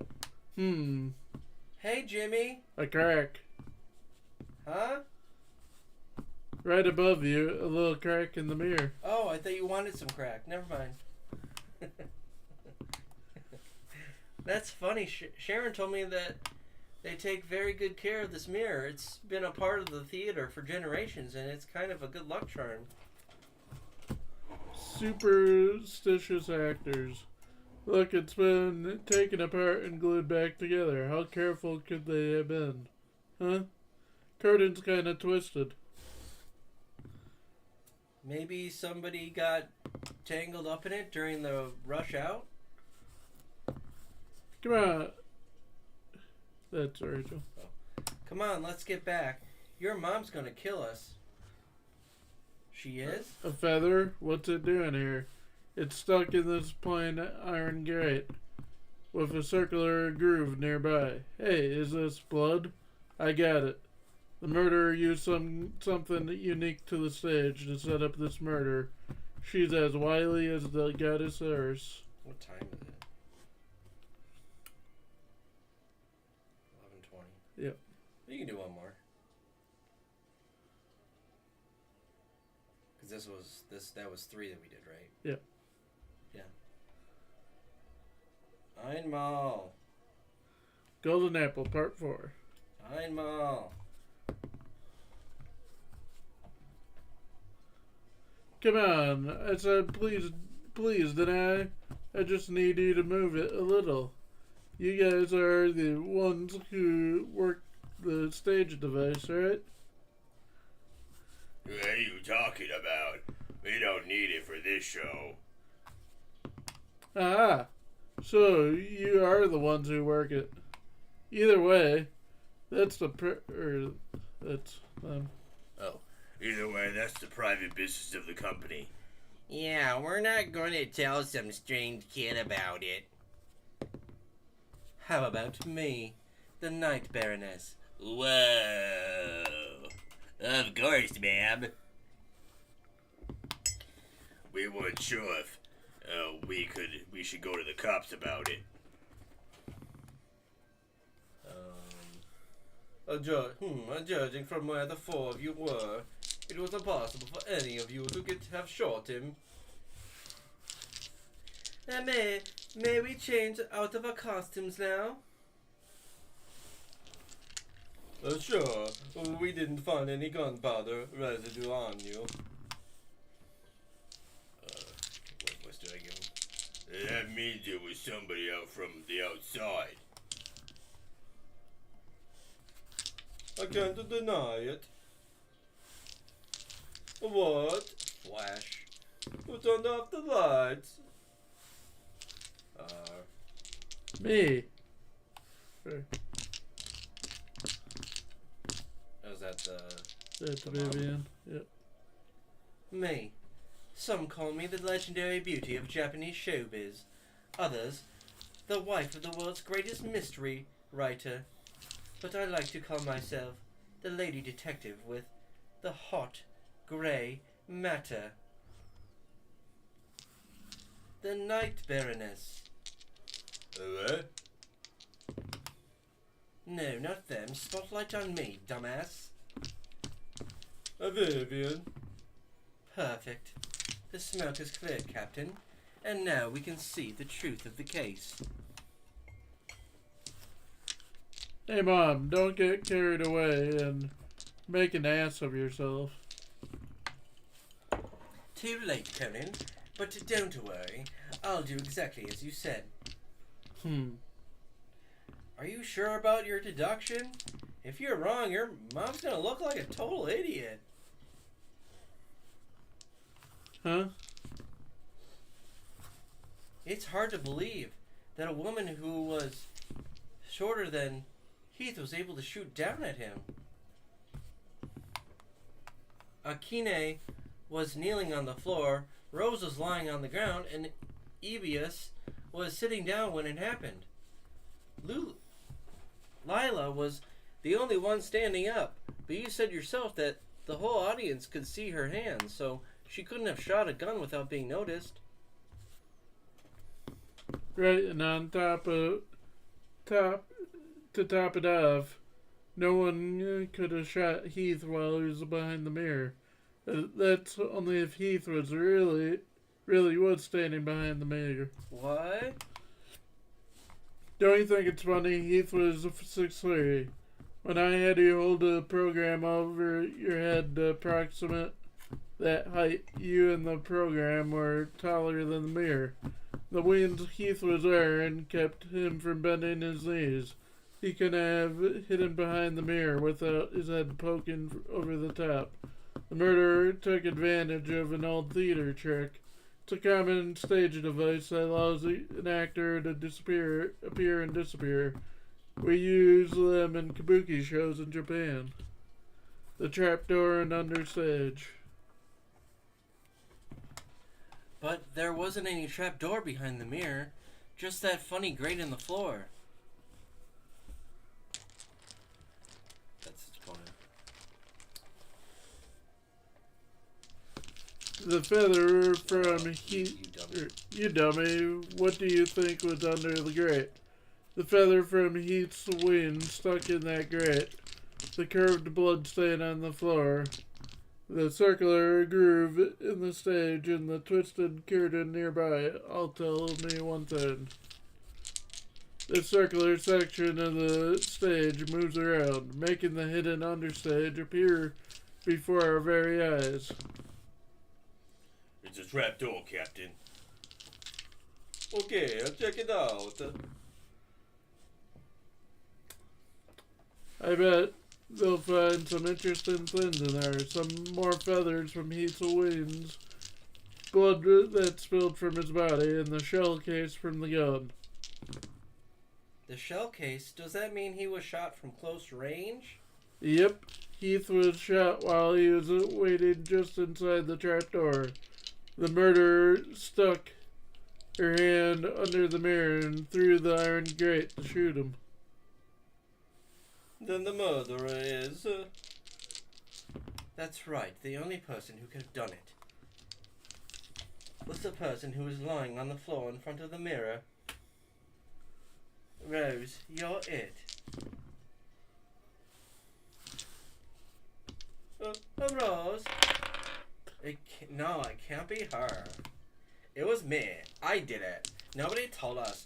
Hey, Jimmy.
A crack.
Huh?
Right above you, a little crack in the mirror.
Oh, I thought you wanted some crack. Never mind. That's funny. Sharon told me that they take very good care of this mirror. It's been a part of the theater for generations, and it's kind of a good luck charm.
Superstitious actors. Look, it's been taken apart and glued back together. How careful could they have been? Huh? Curtain's kind of twisted.
Maybe somebody got tangled up in it during the rush out?
Come on. That's Rachel.
Come on, let's get back. Your mom's gonna kill us. She is?
A feather? What's it doing here? It's stuck in this plain iron grate with a circular groove nearby. Hey, is this blood? I got it. The murderer used something unique to the stage to set up this murder. She's as wily as the goddess Eris.
What time is it? 11:20.
Yep.
You can do one more. Because that was 3 that we did, right?
Yep.
Yeah. Einmal.
Golden Apple, Part 4.
Einmal.
Come on. I said please, didn't I? I just need you to move it a little. You guys are the ones who work the stage device, right?
What are you talking about? We don't need it for this show.
Ah, so you are the ones who work it. Either way, that's that's
Oh, either way, that's the private business of the company.
Yeah, we're not going to tell some strange kid about it. How about me, the Night Baroness?
Whoa. Of course, ma'am. We weren't sure if we should go to the cops about it.
Judging from where the 4 of you were, it was impossible for any of you to have shot him. May we change out of our costumes now? Sure. We didn't find any gunpowder residue on you.
What must I give him? That means it was somebody out from the outside.
I can't deny it. What? Flash. Who turned off the lights?
me. Sure.
Was that
That's Vivian. Yep.
me? Some call me the legendary beauty of Japanese showbiz. Others, the wife of the world's greatest mystery writer. but I like to call myself the lady detective with the hot grey matter. The Night Baroness.
What?
No, not them. Spotlight on me, dumbass. Vivian. Perfect. The smoke is cleared, Captain. And now we can see the truth of the case.
Hey, Mom, don't get carried away and make an ass of yourself.
Too late, Conan. But don't worry. I'll do exactly as you said. Are you sure about your deduction? If you're wrong, your mom's gonna look like a total idiot.
Huh?
It's hard to believe that a woman who was shorter than Heath was able to shoot down at him. Akine was kneeling on the floor, Rose was lying on the ground, and Ebius was sitting down when it happened. Lila was the only one standing up, but you said yourself that the whole audience could see her hands, so she couldn't have shot a gun without being noticed.
Right, and on top it off, no one could have shot Heath while he was behind the mirror. That's only if Heath was really was standing behind the mirror.
What?
Don't you think it's funny? Heath was 6'3". When I had you hold a program over your head to approximate that height, you and the program were taller than the mirror. The wind Heath was wearing kept him from bending his knees. He could have hidden behind the mirror without his head poking over the top. The murderer took advantage of an old theater trick. It's a common stage device that allows an actor to appear and disappear. We use them in kabuki shows in Japan. The trapdoor and understage.
But there wasn't any trapdoor behind the mirror, just that funny grate in the floor. That's its point.
The feather from You dummy. What do you think was under the grate? The feather from Heath's wing stuck in that grate. The curved blood stain on the floor. The circular groove in the stage and the twisted curtain nearby all tell me one thing. The circular section of the stage moves around, making the hidden understage appear before our very eyes.
It's a trapdoor, Captain.
Okay, I'll check it out.
I bet they'll find some interesting things in there. Some more feathers from Heath's wings, blood that spilled from his body, and the shell case from the gun.
The shell case? Does that mean he was shot from close range?
Yep, Heath was shot while he was waiting just inside the trapdoor. The murderer stuck her hand under the mirror and through the iron grate to shoot him.
Then the murderer is... That's right, the only person who could have done it was the person who was lying on the floor in front of the mirror. Rose, you're it. Rose? No, it can't be her. It was me. I did it. Nobody told us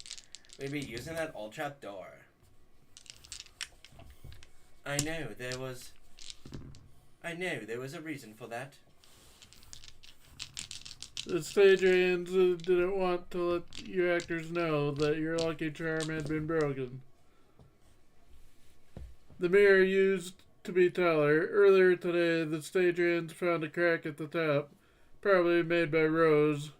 we'd be using that old trap door. I know there was a reason for that.
The stage hands didn't want to let you actors know that your lucky charm had been broken. The mirror used to be taller. Earlier today, the stage hands found a crack at the top, probably made by Rose.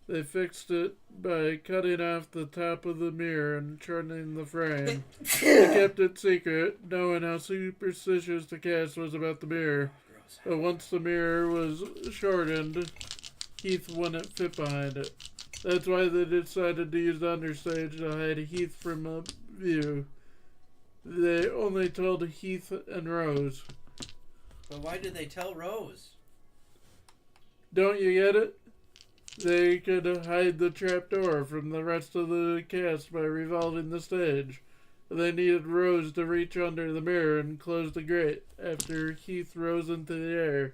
They fixed it by cutting off the top of the mirror and shortening the frame. They kept it secret, knowing how superstitious the cast was about the mirror. But once the mirror was shortened, Heath wouldn't fit behind it. That's why they decided to use the understage to hide Heath from view. They only told Heath and Rose.
But why did they tell Rose?
Don't you get it? They could hide the trapdoor from the rest of the cast by revolving the stage. They needed Rose to reach under the mirror and close the grate after Heath rose into the air.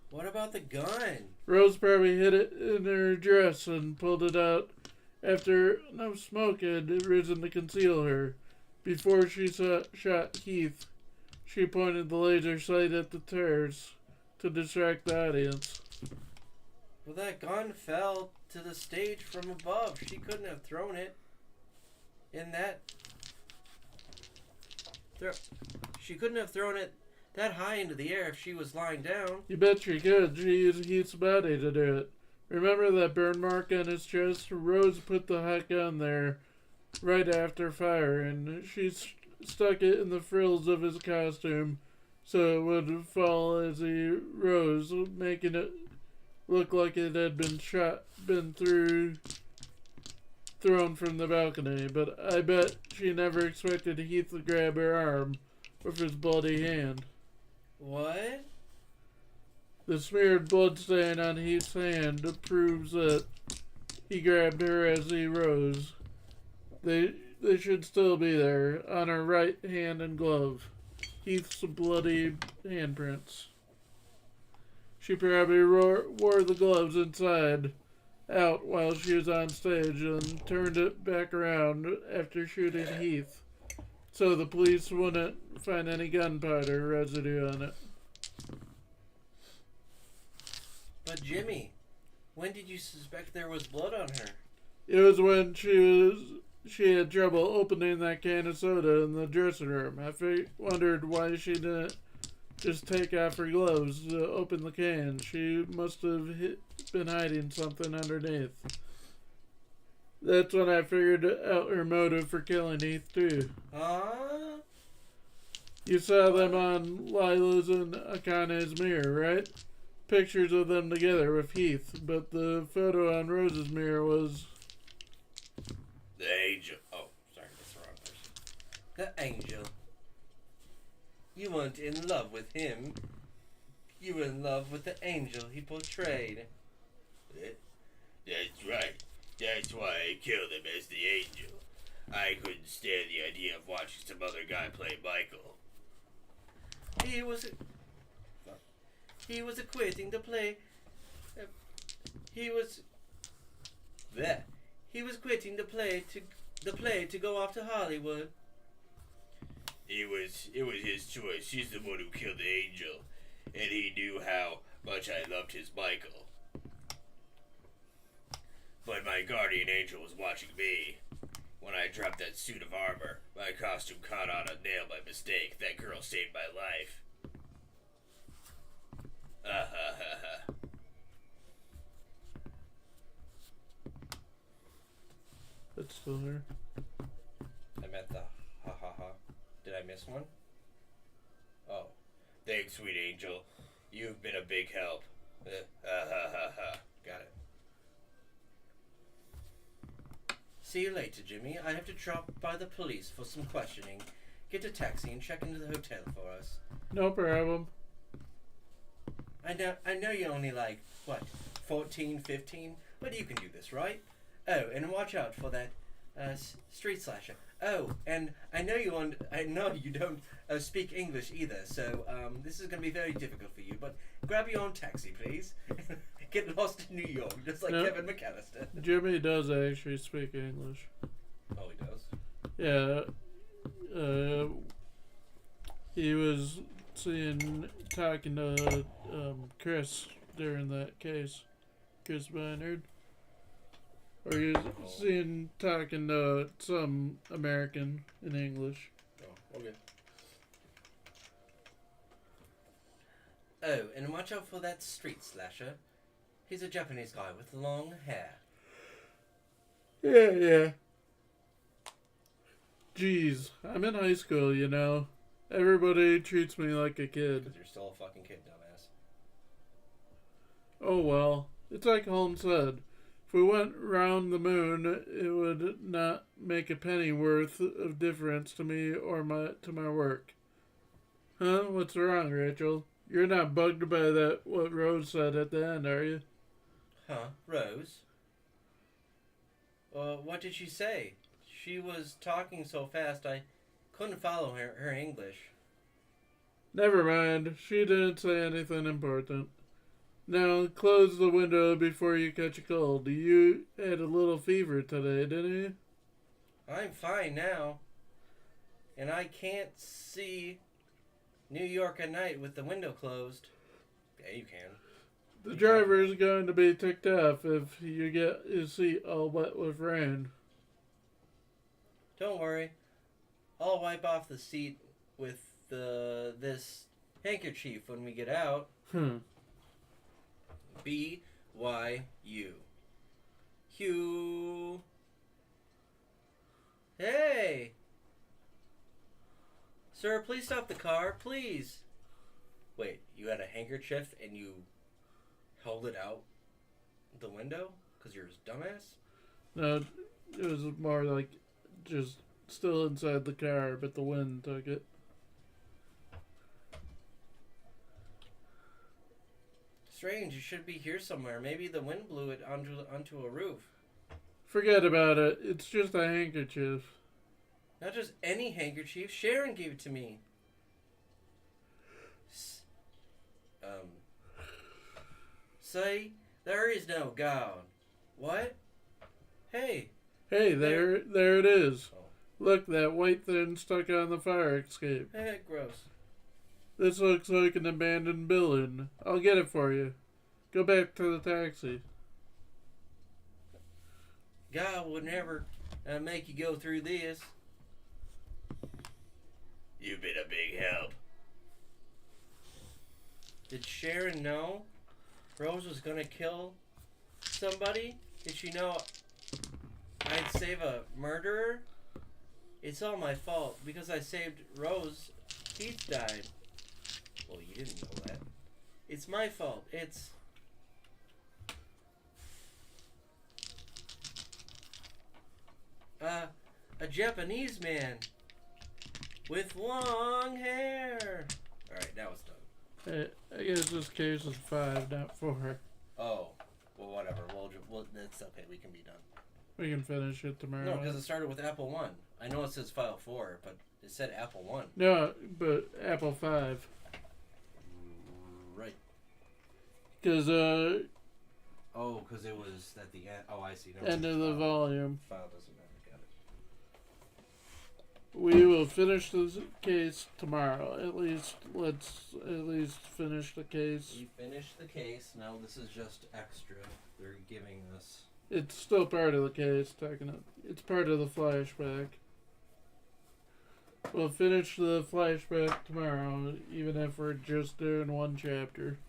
What about the gun?
Rose probably hid it in her dress and pulled it out after enough smoke had risen to conceal her. Before she shot Heath, she pointed the laser sight at the terrace to distract the audience.
Well, that gun fell to the stage from above. She couldn't have thrown it in that... She couldn't have thrown it that high into the air if she was lying down.
You bet she could. She used Heath's body to do it. Remember that burn mark on his chest? Rose put the hot gun there right after fire, and she stuck it in the frills of his costume so it would fall as he rose, making it look like it had been thrown from the balcony. But I bet she never expected Heath to grab her arm with his bloody hand.
What?
The smeared bloodstain on Heath's hand proves that he grabbed her as he rose. They should still be there, on her right hand and glove. Heath's bloody handprints. She probably wore the gloves inside out while she was on stage and turned it back around after shooting Heath, so the police wouldn't find any gunpowder residue on it.
But Jimmy, when did you suspect there was blood on her?
It was when she had trouble opening that can of soda in the dressing room. I wondered why she didn't just take off her gloves to open the can. She must have been hiding something underneath. That's when I figured out her motive for killing Heath too.
Huh?
You saw them on Lila's and Akane's mirror, right? Pictures of them together with Heath, but the photo on Rose's mirror was...
The angel. Oh, sorry, that's the wrong person.
The angel. You weren't in love with him. You were in love with the angel he portrayed.
That's right. That's why I killed him as the angel. I couldn't stand the idea of watching some other guy play Michael.
He was quitting the play. He was quitting the play to go off to Hollywood.
It was his choice. He's the one who killed the angel, and he knew how much I loved his Michael. But my guardian angel was watching me. When I dropped that suit of armor, my costume caught on a nail by mistake. That girl saved my life.
That's still her.
I meant the ha ha ha. Did I miss one? Oh.
Thanks, sweet angel. You've been a big help.
Got it. See you later, Jimmy. I have to drop by the police for some questioning. Get a taxi and check into the hotel for us.
No problem.
I know you're only like, 14, 15? But you can do this, right? Oh, and watch out for that street slasher. Oh, and I know you don't speak English either, so this is going to be very difficult for you. But grab your own taxi, please. Get lost in New York, just like Kevin McAllister.
Jimmy does actually speak English.
Oh, he does?
Yeah. He was talking to Chris during that case. Chris Bynard. Or he was talking to some American in English.
Oh, okay. Oh, and watch out for that street slasher. He's a Japanese guy with long hair.
Yeah. Jeez, I'm in high school, you know. Everybody treats me like a kid.
Because you're still a fucking kid, dumbass.
Oh well, it's like Holmes said. If we went round the moon, it would not make a penny worth of difference to me or to my work. Huh? What's wrong, Rachel? You're not bugged by what Rose said at the end, are you?
Huh? Rose? What did she say? She was talking so fast I couldn't follow her English.
Never mind. She didn't say anything important. Now, close the window before you catch a cold. You had a little fever today, didn't you?
I'm fine now. And I can't see New York at night with the window closed. Yeah, you can.
The driver's going to be ticked off if you get his seat all wet with rain.
Don't worry. I'll wipe off the seat with this handkerchief when we get out. BYU. Hugh. Hey! Sir, please stop the car, please. Wait, you had a handkerchief and you held it out the window? Because you're a dumbass?
No, it was more like just still inside the car, but the wind took it.
Strange, you should be here somewhere. Maybe the wind blew it onto a roof.
Forget about it. It's just a handkerchief.
Not just any handkerchief. Sharon gave it to me. Say, there is no God. What? Hey.
Hey, there it is.
Oh.
Look, that white thing stuck on the fire escape.
Gross.
This looks like an abandoned building. I'll get it for you. Go back to the taxi.
God would never make you go through this.
You've been a big help.
Did Sharon know Rose was gonna kill somebody? Did she know I'd save a murderer? It's all my fault because I saved Rose. Keith died. Well, you didn't know that. It's my fault. It's... a Japanese man with long hair. Alright, now it's done.
I guess this case is 5, not 4.
Oh, well, whatever. It's okay. We can be done.
We can finish it tomorrow.
No, because it started with Apple 1. I know it says File 4, but it said Apple 1.
No, but Apple 5.
Right.
Because,
Oh, because it was at the end. Oh, I see.
end of the volume.
File doesn't matter. Got it.
We will finish this case tomorrow. Let's finish the case.
We finished the case. Now this is just extra. They're giving us.
It's still part of the case, it's part of the flashback. We'll finish the flashback tomorrow, even if we're just doing one chapter.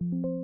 Yep.